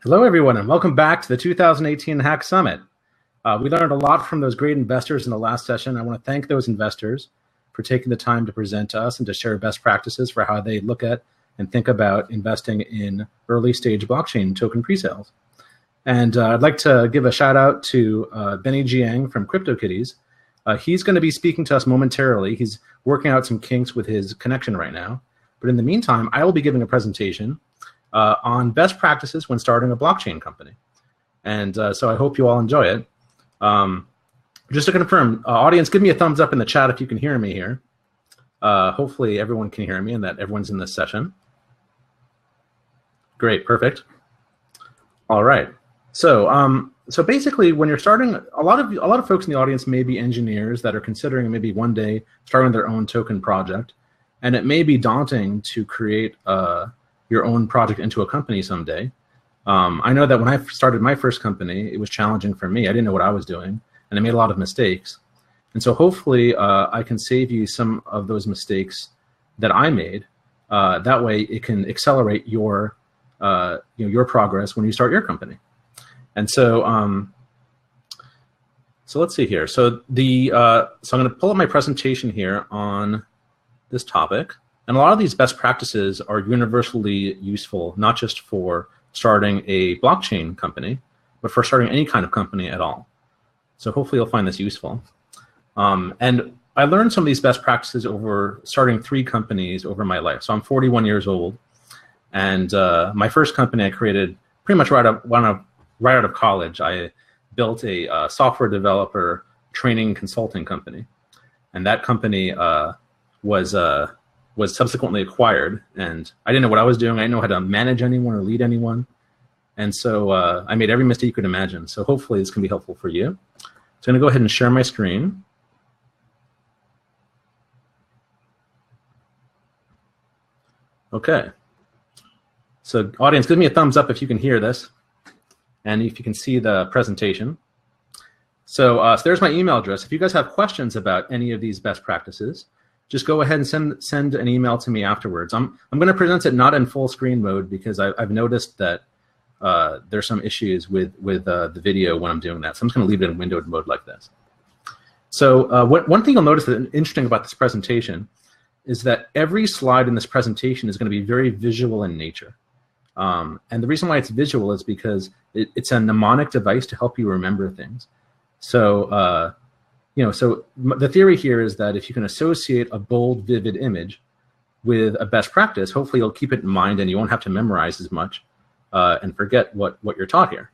Hello, everyone, and welcome back to the 2018 Hack Summit. We learned a lot from those great investors in the last session. I want to thank those investors for taking the time to present to us and to share best practices for how they look at and think about investing in early stage blockchain token presales. And I'd like to give a shout out to Benny Jiang from CryptoKitties. He's going to be speaking to us momentarily. He's working out some kinks with his connection right now. But in the meantime, I will be giving a presentation on best practices when starting a blockchain company. And so I hope you all enjoy it. Just to confirm, audience, give me a thumbs up in the chat if you can hear me here. Hopefully everyone can hear me and that everyone's in this session. Great, perfect. All right. So so basically, when you're starting, a lot of folks in the audience may be engineers that are considering maybe one day starting their own token project, and it may be daunting to create your own project into a company someday. I know that when I started my first company, it was challenging for me. I didn't know what I was doing, and I made a lot of mistakes. And so hopefully I can save you some of those mistakes that I made. That way it can accelerate your progress when you start your company. And so so let's see here. So so I'm going to pull up my presentation here on this topic. And a lot of these best practices are universally useful, not just for starting a blockchain company, but for starting any kind of company at all. So hopefully you'll find this useful. And I learned some of these best practices over starting 3 companies over my life. So I'm 41 years old. And my first company I created pretty much right out of college. I built a software developer training consulting company. And that company was subsequently acquired, and I didn't know what I was doing. I didn't know how to manage anyone or lead anyone. And so I made every mistake you could imagine. So hopefully this can be helpful for you. So I'm going to go ahead and share my screen. Okay. So audience, give me a thumbs up if you can hear this and if you can see the presentation. So there's my email address. If you guys have questions about any of these best practices, just go ahead and send an email to me afterwards. I'm going to present it not in full screen mode because I've noticed that there's some issues with the video when I'm doing that. So I'm just going to leave it in windowed mode like this. So one thing you'll notice that interesting about this presentation is that every slide in this presentation is going to be very visual in nature. And the reason why it's visual is because it's a mnemonic device to help you remember things. So so the theory here is that if you can associate a bold, vivid image with a best practice, hopefully you'll keep it in mind and you won't have to memorize as much and forget what you're taught here.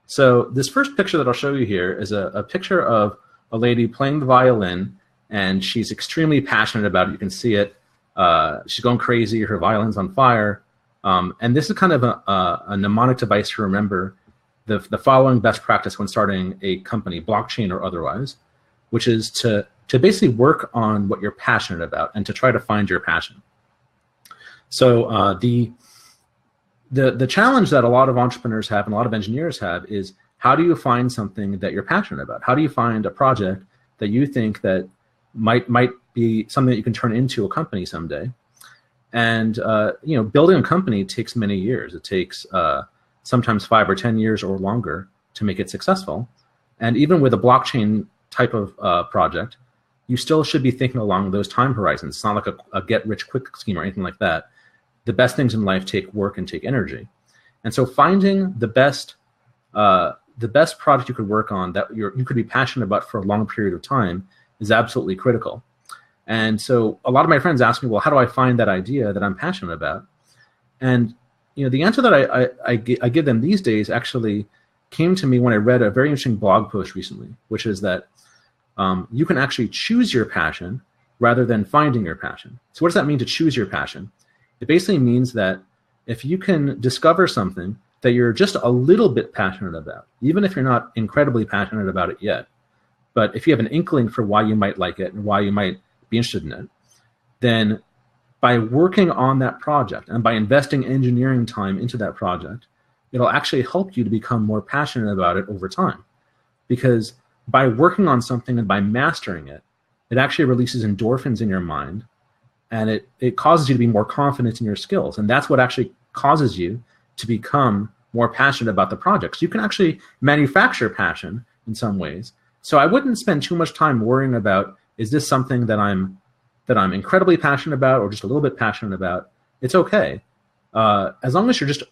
So this first picture that I'll show you here is a picture of a lady playing the violin, and she's extremely passionate about it. You can see it. She's going crazy. Her violin's on fire. And this is kind of a mnemonic device to remember the following best practice when starting a company, blockchain or otherwise, which is to basically work on what you're passionate about and to try to find your passion. So the challenge that a lot of entrepreneurs have and a lot of engineers have is, how do you find something that you're passionate about? How do you find a project that you think that might be something that you can turn into a company someday? And building a company takes many years. It takes sometimes 5 or 10 years or longer to make it successful. And even with a blockchain type of project, you still should be thinking along those time horizons. It's not like a get-rich-quick scheme or anything like that. The best things in life take work and take energy. And so finding the best project you could work on that you could be passionate about for a long period of time is absolutely critical. And so a lot of my friends ask me, well, how do I find that idea that I'm passionate about? And the answer that I give them these days actually came to me when I read a very interesting blog post recently, which is that you can actually choose your passion rather than finding your passion. So what does that mean, to choose your passion? It basically means that if you can discover something that you're just a little bit passionate about, even if you're not incredibly passionate about it yet, but if you have an inkling for why you might like it and why you might be interested in it, then by working on that project and by investing engineering time into that project, it'll actually help you to become more passionate about it over time. Because by working on something and by mastering it, it actually releases endorphins in your mind, and it causes you to be more confident in your skills. And that's what actually causes you to become more passionate about the project. So you can actually manufacture passion in some ways. So I wouldn't spend too much time worrying about, is this something that I'm incredibly passionate about or just a little bit passionate about? It's okay. As long as you're just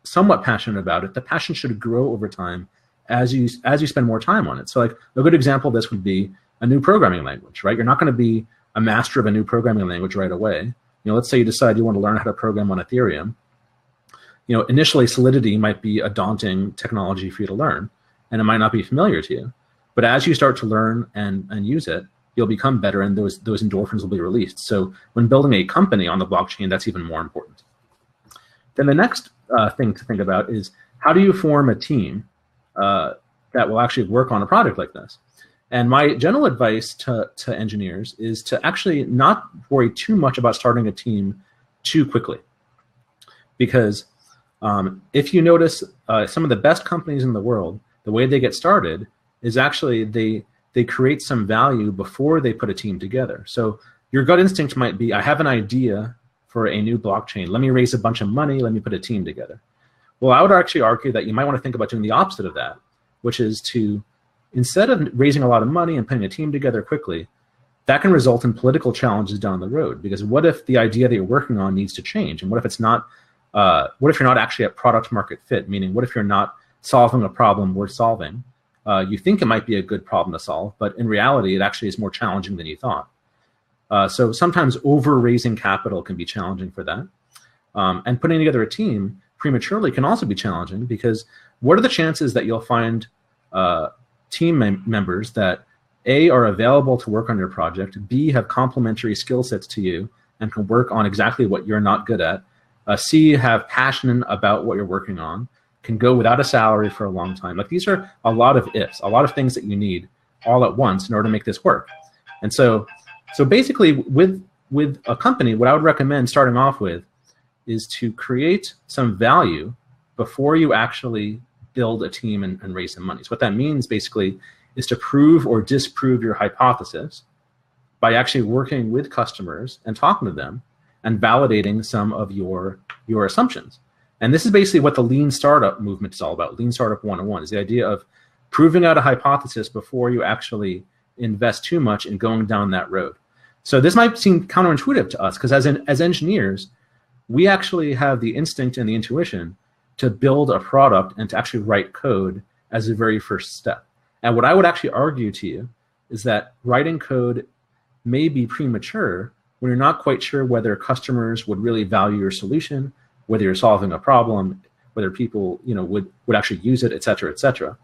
somewhat passionate about it, the passion should grow over time as you spend more time on it. So like a good example of this would be a new programming language, right? You're not going to be a master of a new programming language right away. Let's say you decide you want to learn how to program on Ethereum. Initially Solidity might be a daunting technology for you to learn, and it might not be familiar to you. But as you start to learn and use it, you'll become better, and those endorphins will be released. So when building a company on the blockchain, that's even more important. Then the next thing to think about is, how do you form a team that will actually work on a project like this? And my general advice to engineers is to actually not worry too much about starting a team too quickly. Because if you notice, some of the best companies in the world, the way they get started is actually they create some value before they put a team together. So your gut instinct might be, I have an idea for a new blockchain. Let me raise a bunch of money. Let me put a team together. Well, I would actually argue that you might want to think about doing the opposite of that, which is to, instead of raising a lot of money and putting a team together quickly, that can result in political challenges down the road. Because what if the idea that you're working on needs to change? And what if it's not, what if you're not actually at product market fit? Meaning, what if you're not solving a problem worth solving? You think it might be a good problem to solve, but in reality, it actually is more challenging than you thought. So sometimes over-raising capital can be challenging for that. And putting together a team prematurely can also be challenging, because what are the chances that you'll find team members that A, are available to work on your project, B, have complementary skill sets to you and can work on exactly what you're not good at, C, have passion about what you're working on, can go without a salary for a long time. Like, these are a lot of ifs, a lot of things that you need all at once in order to make this work. And so basically with a company, what I would recommend starting off with is to create some value before you actually build a team and raise some money. So what that means basically is to prove or disprove your hypothesis by actually working with customers and talking to them and validating some of your assumptions. And this is basically what the lean startup movement is all about. Lean Startup 101 is the idea of proving out a hypothesis before you actually invest too much in going down that road. So this might seem counterintuitive to us, because as engineers, we actually have the instinct and the intuition to build a product and to actually write code as the very first step. And what I would actually argue to you is that writing code may be premature when you're not quite sure whether customers would really value your solution, whether you're solving a problem, whether people would actually use it, et cetera, et cetera.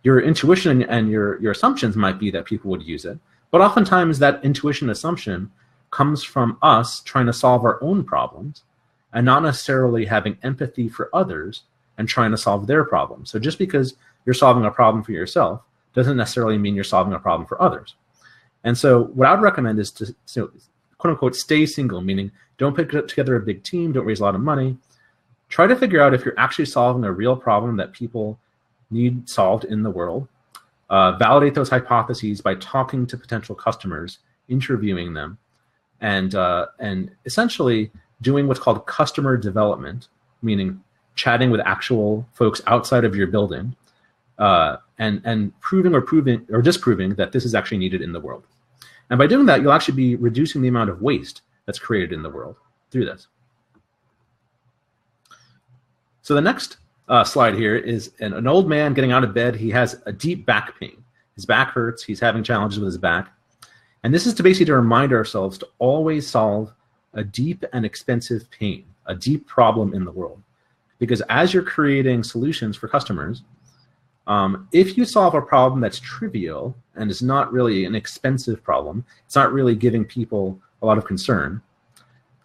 Your intuition and your assumptions might be that people would use it, but oftentimes that intuition assumption comes from us trying to solve our own problems and not necessarily having empathy for others and trying to solve their problems. So just because you're solving a problem for yourself doesn't necessarily mean you're solving a problem for others. And so what I would recommend is to, quote unquote, stay single, meaning don't put together a big team, don't raise a lot of money. Try to figure out if you're actually solving a real problem that people need solved in the world. Validate those hypotheses by talking to potential customers, interviewing them, and essentially doing what's called customer development, meaning chatting with actual folks outside of your building, and proving or disproving that this is actually needed in the world. And by doing that, you'll actually be reducing the amount of waste that's created in the world through this. So the next slide here is an old man getting out of bed. He has a deep back pain. His back hurts. He's having challenges with his back. And this is basically to remind ourselves to always solve a deep and expensive pain, a deep problem in the world. Because as you're creating solutions for customers, if you solve a problem that's trivial and is not really an expensive problem, it's not really giving people a lot of concern,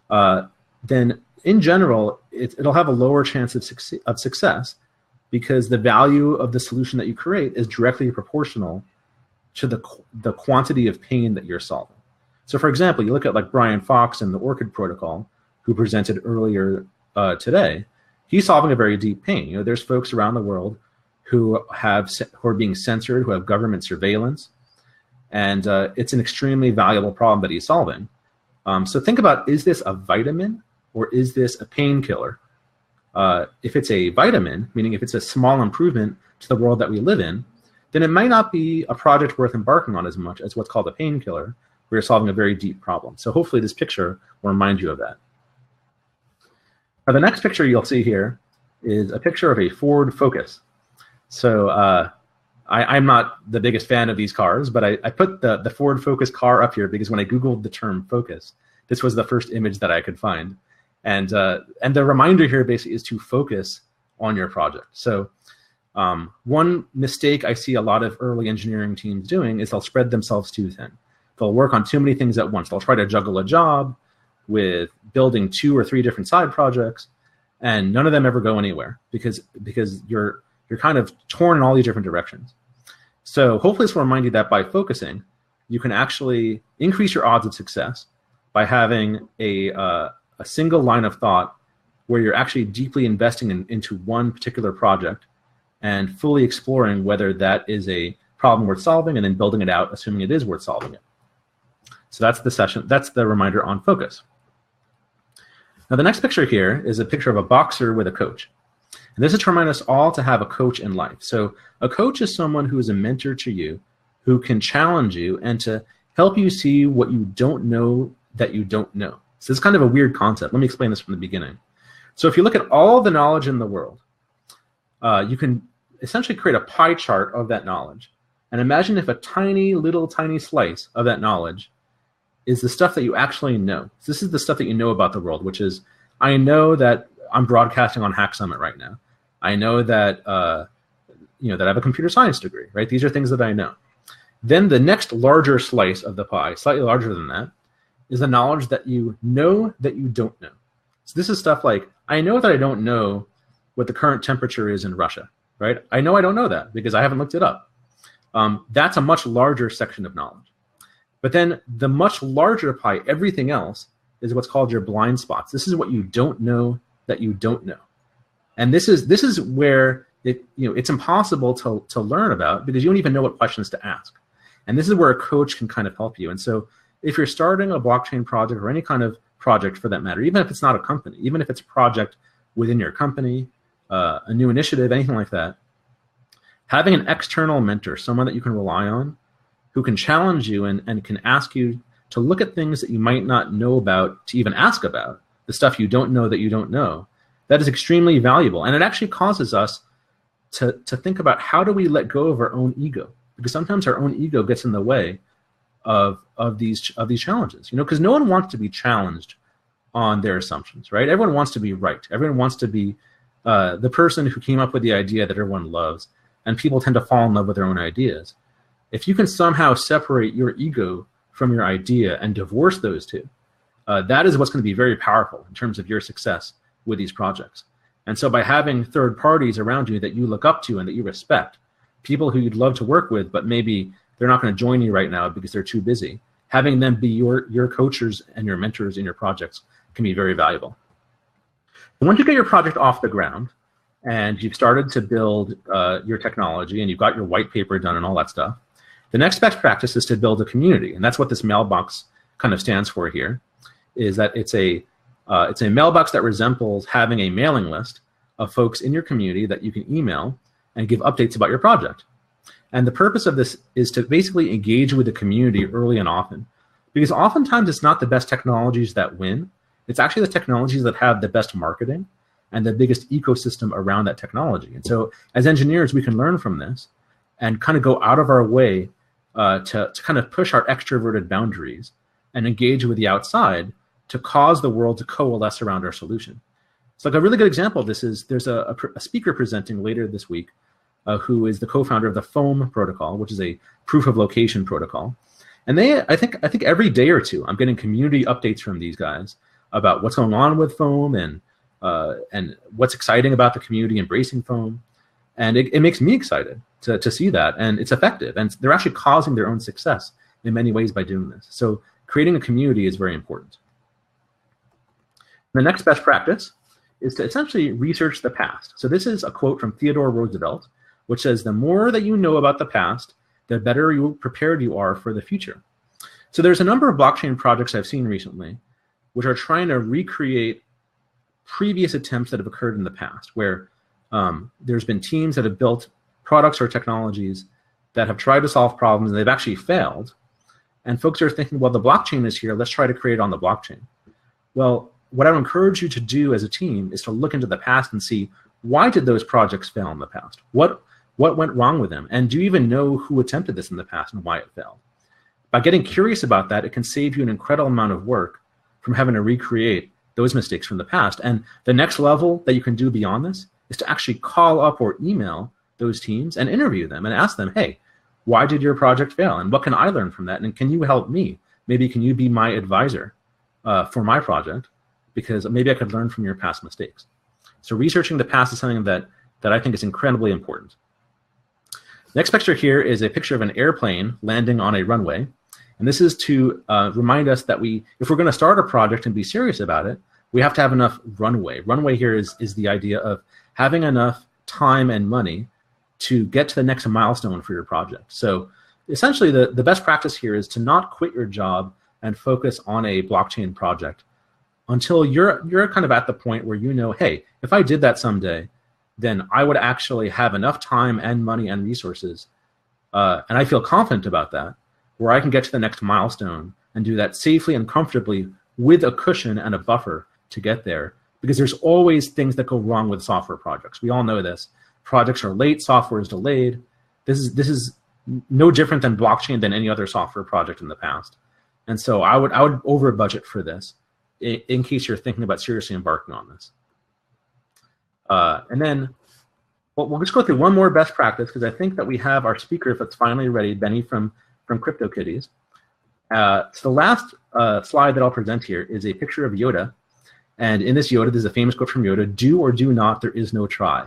then in general, it'll have a lower chance of success, because the value of the solution that you create is directly proportional to the quantity of pain that you're solving. So for example, you look at like Brian Fox and the Orchid protocol, who presented earlier today. He's solving a very deep pain. There's folks around the world who are being censored, who have government surveillance, and it's an extremely valuable problem that he's solving. So think about, is this a vitamin or is this a painkiller? If it's a vitamin, meaning if it's a small improvement to the world that we live in, then it might not be a project worth embarking on as much as what's called a painkiller, where you're solving a very deep problem. So hopefully this picture will remind you of that. Now, the next picture you'll see here is a picture of a Ford Focus. So I'm not the biggest fan of these cars, but I put the Ford Focus car up here because when I Googled the term Focus, this was the first image that I could find. And the reminder here basically is to focus on your project. So one mistake I see a lot of early engineering teams doing is they'll spread themselves too thin. They'll work on too many things at once. They'll try to juggle a job with building 2 or 3 different side projects, and none of them ever go anywhere because you're kind of torn in all these different directions. So hopefully this will remind you that by focusing, you can actually increase your odds of success by having a single line of thought where you're actually deeply investing into one particular project and fully exploring whether that is a problem worth solving, and then building it out, assuming it is worth solving it. So that's the session. That's the reminder on focus. Now the next picture here is a picture of a boxer with a coach. And this is to remind us all to have a coach in life. So a coach is someone who is a mentor to you, who can challenge you and to help you see what you don't know that you don't know. So this is kind of a weird concept. Let me explain this from the beginning. So if you look at all the knowledge in the world, you can essentially create a pie chart of that knowledge. And imagine if a tiny slice of that knowledge is the stuff that you actually know. So this is the stuff that you know about the world, which is, I know that I'm broadcasting on Hack Summit right now. I know that that I have a computer science degree, right? These are things that I know. Then the next larger slice of the pie, slightly larger than that, is the knowledge that you know that you don't know. So this is stuff like, I know that I don't know what the current temperature is in Russia, right? I know I don't know that because I haven't looked it up. That's a much larger section of knowledge. But then the much larger pie, everything else, is what's called your blind spots. This is what you don't know that you don't know. And this is where it's impossible to learn about because you don't even know what questions to ask. And this is where a coach can kind of help you. And so if you're starting a blockchain project or any kind of project for that matter, even if it's not a company, even if it's a project within your company, a new initiative, anything like that, having an external mentor, someone that you can rely on, who can challenge you and can ask you to look at things that you might not know about, to even ask about, the stuff you don't know that you don't know, that is extremely valuable. And it actually causes us to think about how do we let go of our own ego? Because sometimes our own ego gets in the way of these challenges, because no one wants to be challenged on their assumptions, right? Everyone wants to be right. Everyone wants to be the person who came up with the idea that everyone loves, and people tend to fall in love with their own ideas. If you can somehow separate your ego from your idea and divorce those two, that is what's going to be very powerful in terms of your success with these projects. And so by having third parties around you that you look up to and that you respect, people who you'd love to work with, but maybe they're not going to join you right now because they're too busy, having them be your coaches and your mentors in your projects can be very valuable. Once you get your project off the ground and you've started to build your technology and you've got your white paper done and all that stuff, the next best practice is to build a community. And that's what this mailbox kind of stands for here, is that it's a mailbox that resembles having a mailing list of folks in your community that you can email and give updates about your project. And the purpose of this is to basically engage with the community early and often, because oftentimes it's not the best technologies that win. It's actually the technologies that have the best marketing and the biggest ecosystem around that technology. And so as engineers, we can learn from this and kind of go out of our way to kind of push our extroverted boundaries and engage with the outside to cause the world to coalesce around our solution. So like a really good example of this is there's a speaker presenting later this week who is the co-founder of the Foam protocol, which is a proof of location protocol. And I think every day or two, I'm getting community updates from these guys about what's going on with Foam and what's exciting about the community embracing Foam. And it makes me excited to see that. And it's effective. And they're actually causing their own success in many ways by doing this. So creating a community is very important. The next best practice is to essentially research the past. So this is a quote from Theodore Roosevelt, which says, the more that you know about the past, the better prepared you are for the future. So there's a number of blockchain projects I've seen recently which are trying to recreate previous attempts that have occurred in the past, where there's been teams that have built products or technologies that have tried to solve problems and they've actually failed. And folks are thinking, well, the blockchain is here, let's try to create it on the blockchain. Well, what I would encourage you to do as a team is to look into the past and see, why did those projects fail in the past? What went wrong with them? And do you even know who attempted this in the past and why it failed? By getting curious about that, it can save you an incredible amount of work from having to recreate those mistakes from the past. And the next level that you can do beyond this is to actually call up or email those teams and interview them and ask them, hey, why did your project fail? And what can I learn from that? And can you help me? Maybe can you be my advisor for my project? Because maybe I could learn from your past mistakes. So researching the past is something that I think is incredibly important. Next picture here is a picture of an airplane landing on a runway. And this is to remind us that if we're going to start a project and be serious about it, we have to have enough runway. Runway here is the idea of having enough time and money to get to the next milestone for your project. So essentially the best practice here is to not quit your job and focus on a blockchain project until you're kind of at the point where you know, hey, if I did that someday, then I would actually have enough time and money and resources, and I feel confident about that, where I can get to the next milestone and do that safely and comfortably with a cushion and a buffer to get there. Because there's always things that go wrong with software projects. We all know this. Projects are late, software is delayed. This is no different than blockchain than any other software project in the past. And so I would over budget for this in case you're thinking about seriously embarking on this. And then we'll just go through one more best practice, because I think that we have our speaker that's finally ready, Benny from CryptoKitties. So the last slide that I'll present here is a picture of Yoda. And in this Yoda, there's a famous quote from Yoda: do or do not, there is no try.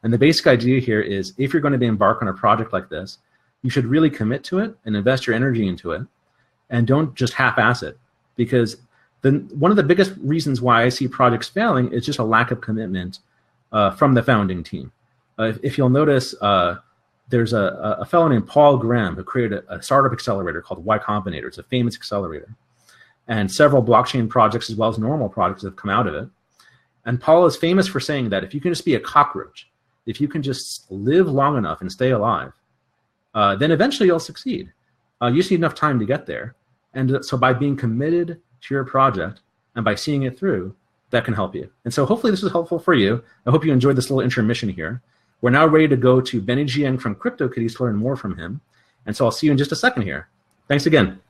And the basic idea here is, if you're going to embark on a project like this, you should really commit to it and invest your energy into it, and don't just half-ass it. Because one of the biggest reasons why I see projects failing is just a lack of commitment from the founding team. If you'll notice, there's a fellow named Paul Graham who created a startup accelerator called Y Combinator. It's a famous accelerator. And several blockchain projects as well as normal projects have come out of it. And Paul is famous for saying that if you can just be a cockroach, if you can just live long enough and stay alive, then eventually you'll succeed. You just need enough time to get there. And so by being committed to your project and by seeing it through, that can help you. And so hopefully this was helpful for you. I hope you enjoyed this little intermission here. We're now ready to go to Benny Jiang from CryptoKitties to learn more from him. And so I'll see you in just a second here. Thanks again.